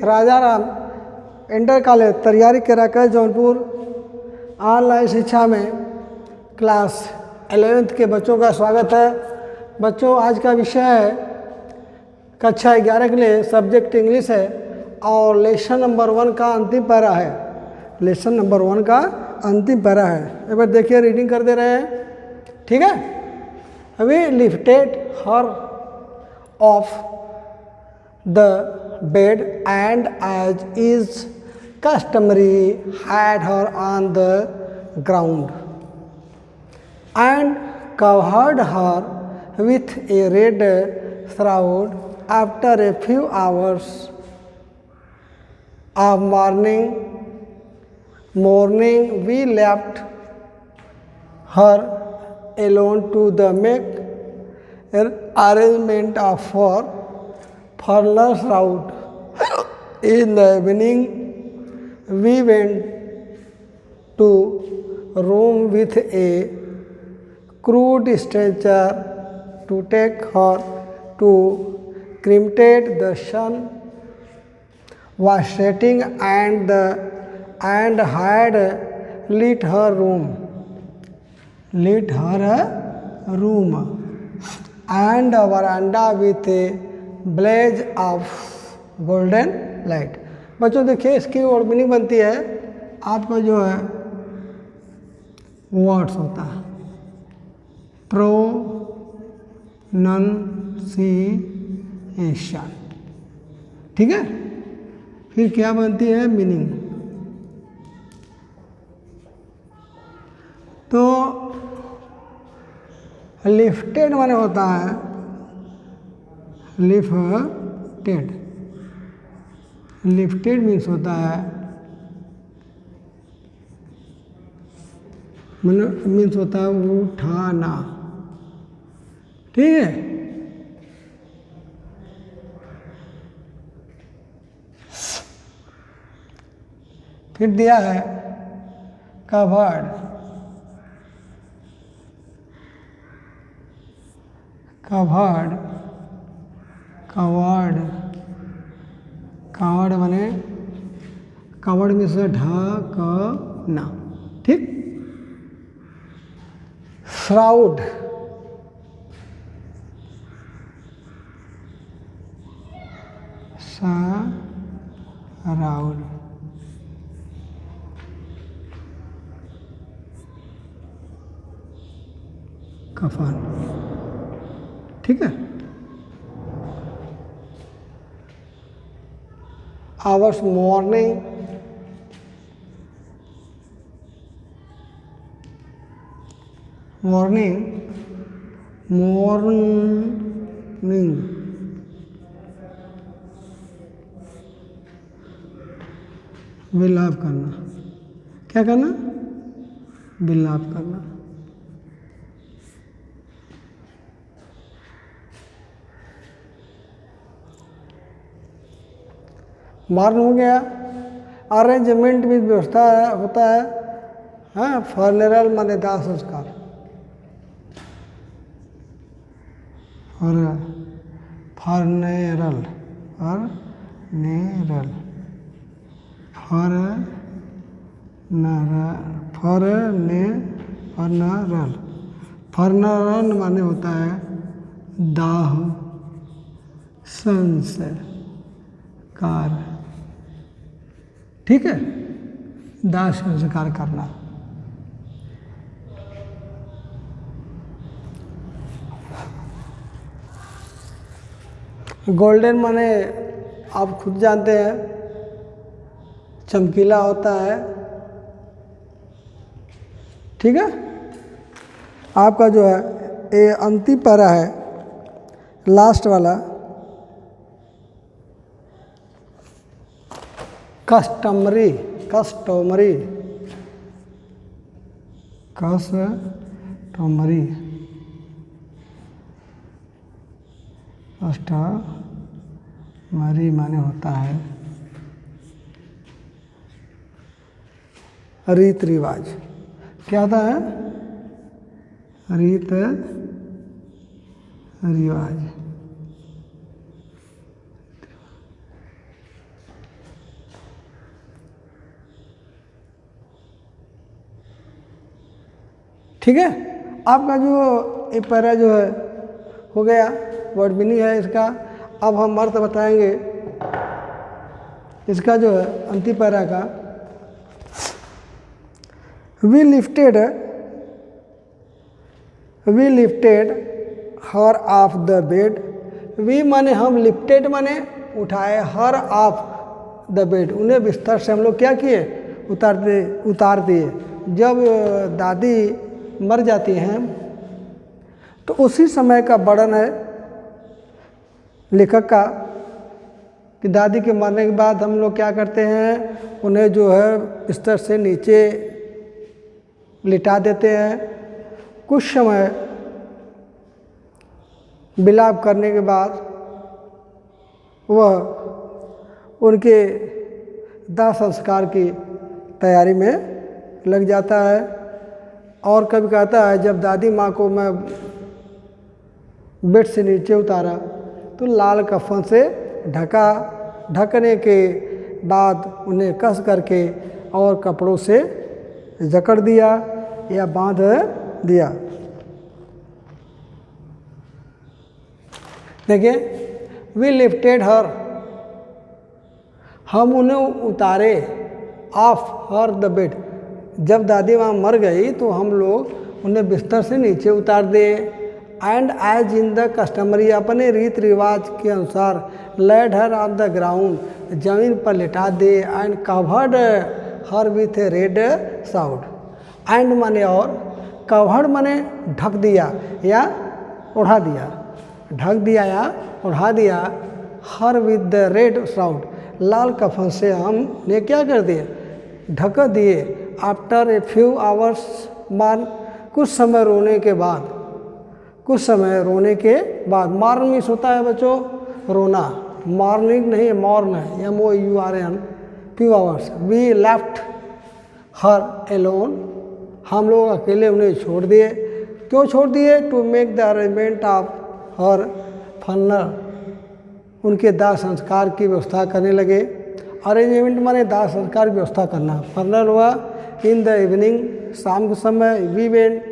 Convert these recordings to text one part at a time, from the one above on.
राजा Ram inter college तैयारी करा कर जौनपुर ऑनलाइन शिक्षा में क्लास 11th के बच्चों का स्वागत है। बच्चों, आज का विषय है कक्षा 11 के लिए सब्जेक्ट इंग्लिश है और लेसन नंबर 1 का अंतिम पैरा है। लेसन नंबर 1 का अंतिम पैरा है। एक बार देखिए, रीडिंग कर दे रहे हैं, ठीक है। We lifted her off the bed and as is customary had her on the ground and covered her with a red shroud. After a few hours of mourning, we left her alone to the make arrangement of her shroud. In the evening, we went to room with a crude stretcher to take her to cremate. The sun was setting and had lit her room and a veranda with a blaze of golden light. बच्चों देखिए, इसकी और meaning बनती है आपका जो है words होता है प्रोनंसिएशन, ठीक है। फिर क्या बनती है मीनिंग। तो लिफ्टेड माने होता है लिफ्टेड मीन्स होता है मीन्स होता है उठाना, ठीक है। फिर दिया है कवर्ड माने कवर्ड मीन्स ढकना, ठीक। श्राउड कफन, ठीक है। आवर्स मॉर्निंग विलाप करना, क्या करना, विलाप करना। मार्न हो गया। अरेंजमेंट भी व्यवस्था होता है, हाँ। फर्नेरल माने दाह संस्कार, और फर्नेरल माने होता है दाह संस्कार, ठीक है। दाह संस्कार करना। गोल्डन माने आप खुद जानते हैं चमकीला होता है, ठीक है। आपका जो है ये अंतिम पैरा है, लास्ट वाला, कस्टमरी माने होता है रीत रिवाज। क्या होता है? रीत रिवाज। ठीक है, आपका जो एक पैरा जो है हो गया, वर्ड मीनिंग है इसका। अब हम अर्थ बताएंगे इसका जो है अंतिम पैरा का। We lifted her off the bed. We माने हम, लिफ्टेड माने उठाए, हर ऑफ द बेड उन्हें बिस्तर से हम लोग क्या किए, उतार दिए। जब दादी मर जाती हैं तो उसी समय का वर्णन है लेखक का कि दादी के मरने के बाद हम लोग क्या करते हैं, उन्हें जो है बिस्तर से नीचे लिटा देते हैं। कुछ समय विलाप करने के बाद वह उनके दाह संस्कार की तैयारी में लग जाता है। और कभी कहता है जब दादी माँ को मैं बेड से नीचे उतारा तो लाल कफन से ढकने के बाद उन्हें कस करके और कपड़ों से जकड़ दिया या बांध दिया। देखिए, वी लिफ्टेड हर, हम उन्हें उतारे, ऑफ हर द बेड, जब दादी माँ मर गई तो हम लोग उन्हें बिस्तर से नीचे उतार दिए। And as in the customary, अपने रीत रिवाज के अनुसार, laid her on the ground, जमीन पर लिटा दे। And covered her with a red shroud. And माने और, कवर्ड माने ढक दिया या ओढ़ा दिया, ढक दिया या ओढ़ा दिया। हर विथ द रेड साउड, लाल कफन से हमने क्या कर दिए, ढक दिए। आफ्टर ए फ्यू आवर्स, मान कुछ समय रोने के बाद, कुछ समय रोने के बाद। मॉर्न मीन्स होता है बच्चों रोना, मॉर्निंग नहीं, मॉर्न है, MOURN, few hours. We left her alone, हम लोग अकेले उन्हें छोड़ दिए। क्यों छोड़ दिए? To make the arrangement of her funeral, उनके दाह संस्कार की व्यवस्था करने लगे। अरेंजमेंट माने दाह संस्कार की व्यवस्था करना। फनर हुआ इन द इवनिंग, शाम के समय। We went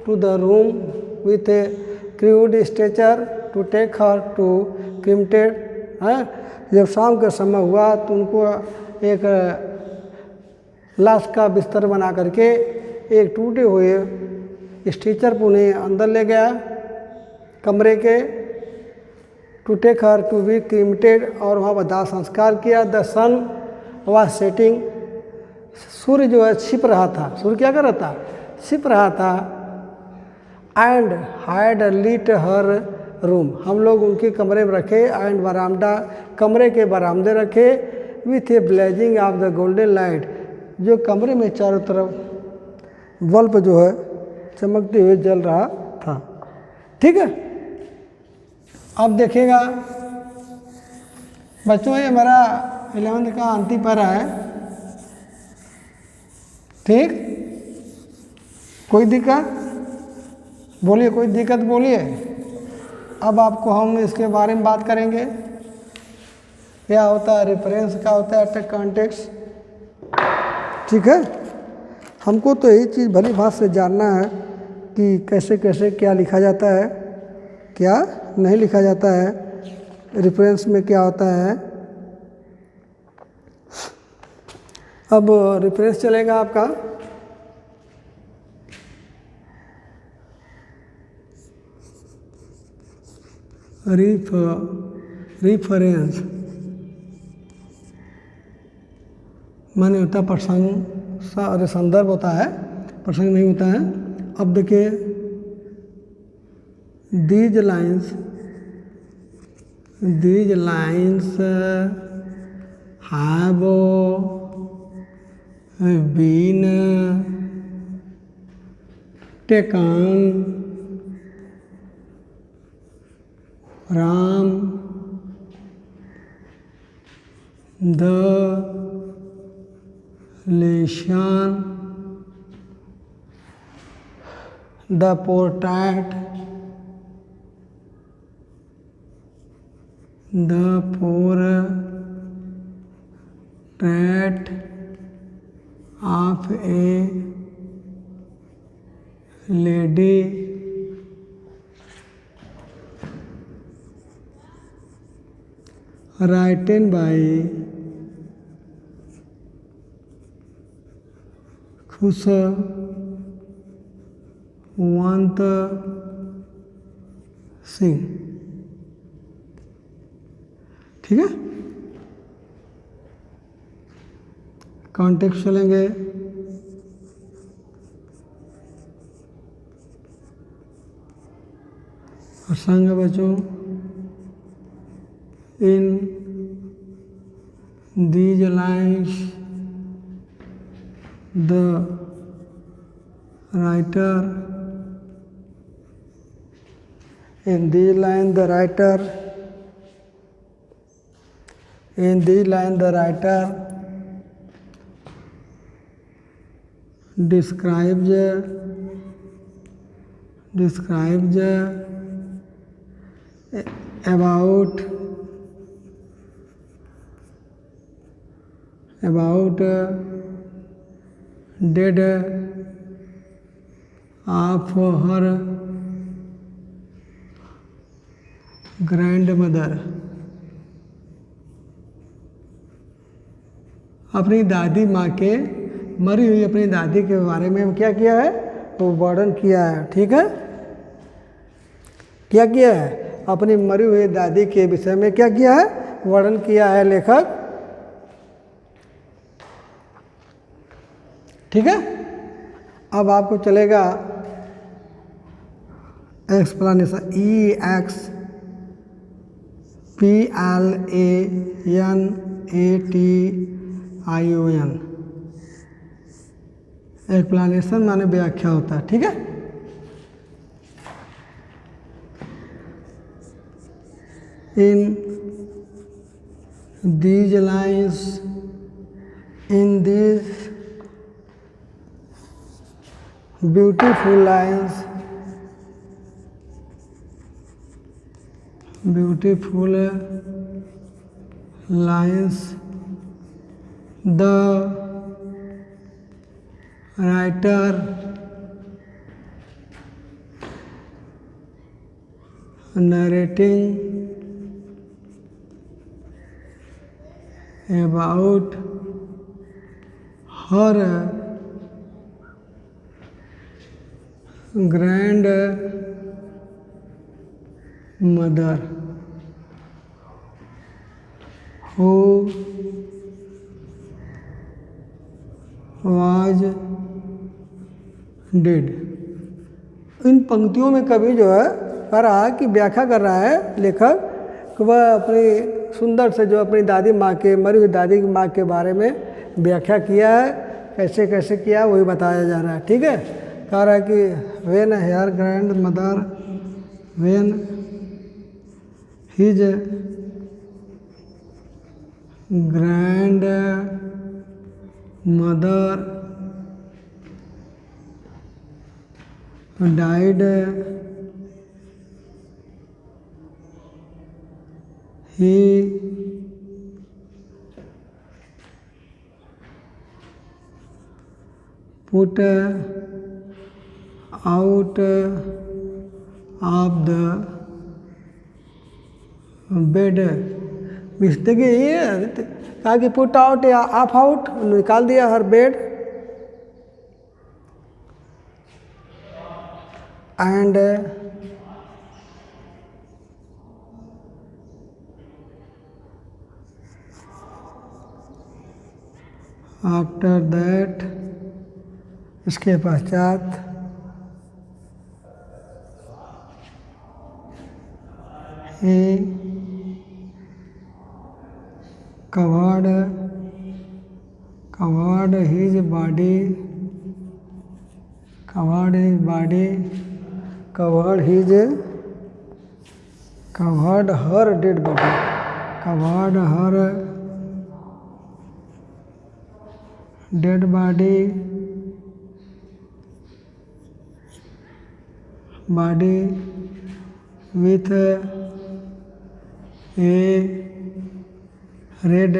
to the room with a crude stretcher to take her to cremated. जब शाम का समय हुआ तो उनको एक लाश का बिस्तर बना करके एक टूटे हुए स्ट्रेचर पर उन्हें अंदर ले गया कमरे के। To take her to be cremated, और वहाँ पर दाह संस्कार किया। द सन वॉज सेटिंग, सूर्य जो है छिप रहा था। सूर्य क्या कर रहा था? छिप रहा था। एंड हाइड लीट हर रूम, हम लोग उनके कमरे में रखे। एंड बरामदा, कमरे के बरामदे रखे। With A blazing of the golden light, जो कमरे में चारों तरफ बल्ब जो है चमकते हुए जल रहा था। ठीक है, अब देखिएगा बच्चों, ये मेरा 11th का अंतिम पैरा है। ठीक, कोई दिक्कत बोलिए, कोई दिक्कत बोलिए। अब आपको हम इसके बारे में बात करेंगे, क्या होता है रेफरेंस, क्या होता है कॉन्टेक्स्ट। ठीक है, हमको तो यही चीज़ भली भांति से जानना है कि कैसे कैसे क्या लिखा जाता है, क्या नहीं लिखा जाता है, रेफरेंस में क्या होता है। अब रेफरेंस चलेगा आपका रिफरेंस माने होता है प्रसंग, संदर्भ होता है, प्रसंग नहीं होता है। अब देखिए, these lines have been taken from the lesson the portrait of a lady written by Khushwant Singh. ठीक है, कॉन्टेक्स्ट चलेंगे। प्रसंग बच्चों, इन these lines the writer in these lines the writer describes about dead of her grandmother। अपनी दादी माँ के, मरी हुई अपनी दादी के बारे में क्या किया है, तो वर्णन किया है। ठीक है, क्या किया है, अपनी मरी हुई दादी के विषय में क्या किया है, वर्णन किया है लेखक। ठीक है, अब आपको चलेगा एक्सप्लेनेशन। EXPLANATION, एक्सप्लेनेशन माने व्याख्या होता है। ठीक है, इन these lines, in these beautiful lines, the writer narrating about her grandmother who was dead। इन पंक्तियों में कवि जो है कह रहा है कि व्याख्या कर रहा है लेखक कि वह अपनी सुंदर से जो अपनी दादी माँ के, मरी हुई दादी की माँ के बारे में व्याख्या किया है, कैसे कैसे किया वही बताया जा रहा है। ठीक है, कह रहा है कि when her grandmother, when his grandmother died, he put out of the bed। देखिए ये कहा कि पुट आउट या ऑफ आउट, निकाल दिया हर बेड, एंड आफ्टर दैट, इसके पश्चात he covered his body, covered her dead body, covered her dead body with a red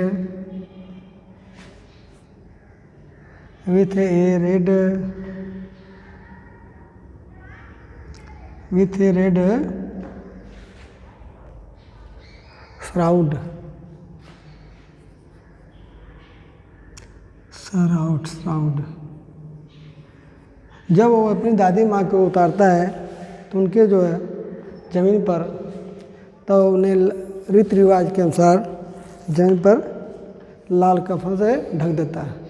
with a red shroud. shroud. जब वो अपनी दादी माँ को उतारता है तो उनके जो है ज़मीन पर, तो उन्हें रीति रिवाज के अनुसार ज़मीन पर लाल कफन से ढक देता है।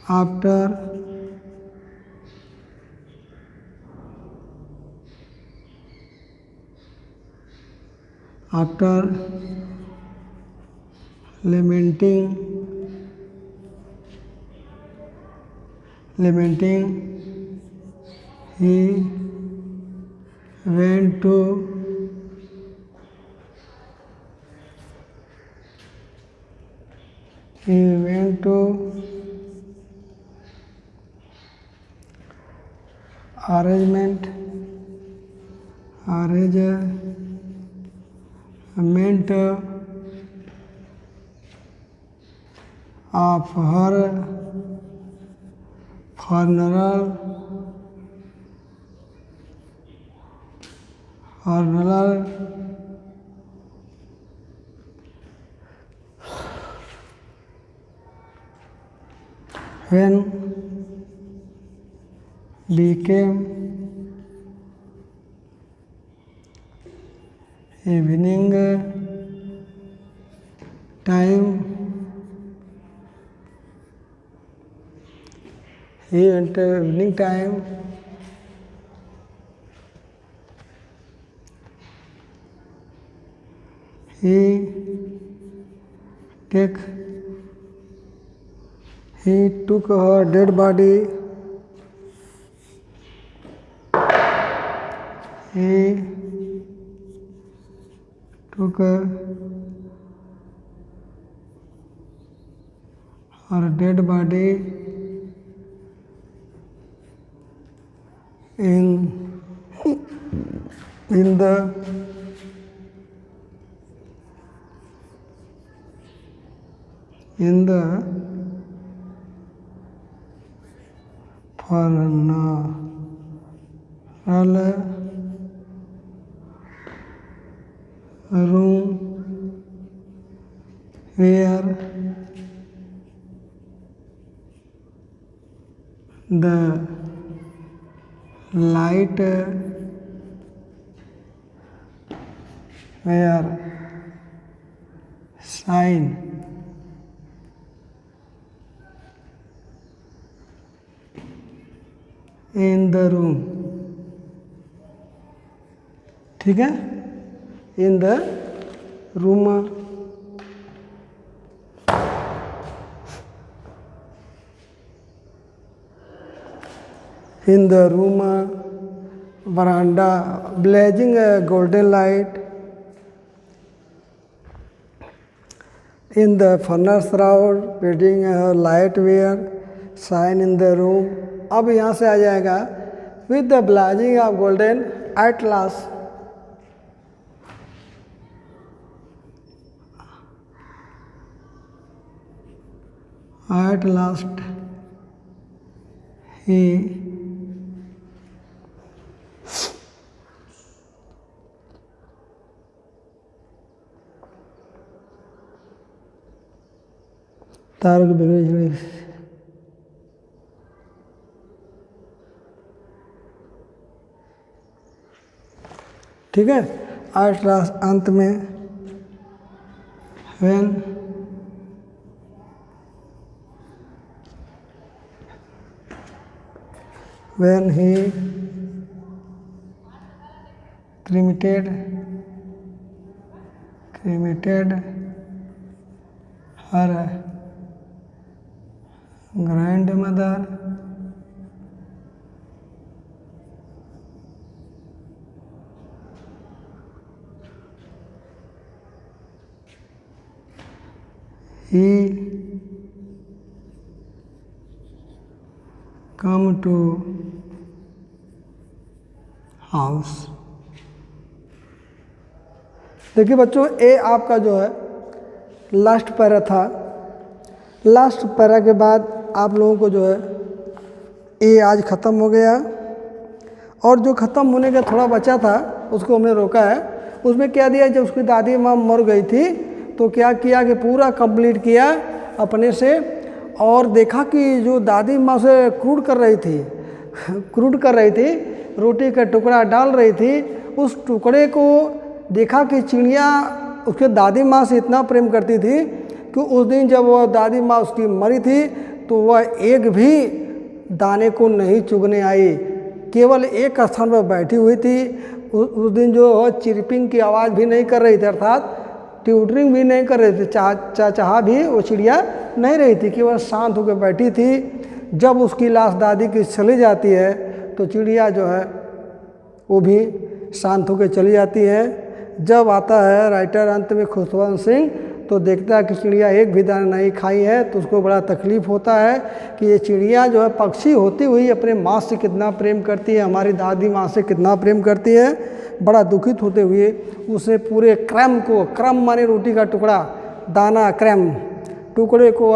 After lamenting, he went to arrangement of her funeral when became evening time. He entered evening time. He took her dead body. He took her dead body in the funeral room where the light were shine in the room. ठीक है, in the room. In the room veranda blazing a golden light. In the furnace shroud building a light where shine in the room. अब यहाँ से आ जाएगा with the blazing of golden at last. At last he Tarak बिगड़ी। ठीक है, at last अंत में when he cremated her grandmother, he come to house. देखिए बच्चों, ए आपका जो है लास्ट पैरा था। लास्ट पैरा के बाद आप लोगों को जो है ए आज ख़त्म हो गया, और जो ख़त्म होने का थोड़ा बचा था उसको हमने रोका है। उसमें क्या दिया, जब उसकी दादी माँ मर गई थी तो क्या किया कि पूरा कंप्लीट किया अपने से, और देखा कि जो दादी माँ से क्रूड कर रही थी, रोटी का टुकड़ा डाल रही थी, उस टुकड़े को देखा कि चिड़िया उसके दादी माँ से इतना प्रेम करती थी कि उस दिन जब वह दादी माँ उसकी मरी थी तो वह एक भी दाने को नहीं चुगने आई, केवल एक स्थान पर बैठी हुई थी। उस दिन जो चिरपिंग की आवाज़ भी नहीं कर रही थी, अर्थात ट्यूटरिंग भी नहीं कर रही थी, चाह भी वो चिड़िया नहीं रही थी, केवल शांत होकर बैठी थी। जब उसकी लाश दादी की चली जाती है तो चिड़िया जो है वो भी शांत होकर चली जाती है। जब आता है राइटर अंत में खुशवंत सिंह तो देखता है कि चिड़िया एक भी दाना नहीं खाई है, तो उसको बड़ा तकलीफ़ होता है कि ये चिड़िया जो है पक्षी होती हुई अपने माँ से कितना प्रेम करती है, हमारी दादी माँ से कितना प्रेम करती है। बड़ा दुखित होते हुए उसने पूरे क्रम को, क्रम माने रोटी का टुकड़ा, दाना क्रम टुकड़े को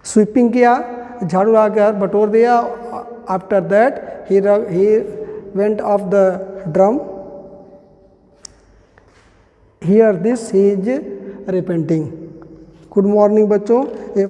स्वीपिंग किया, झाड़ू लगा बटोर दिया। After that he went of the drum, here this he is repenting. Good morning बच्चों।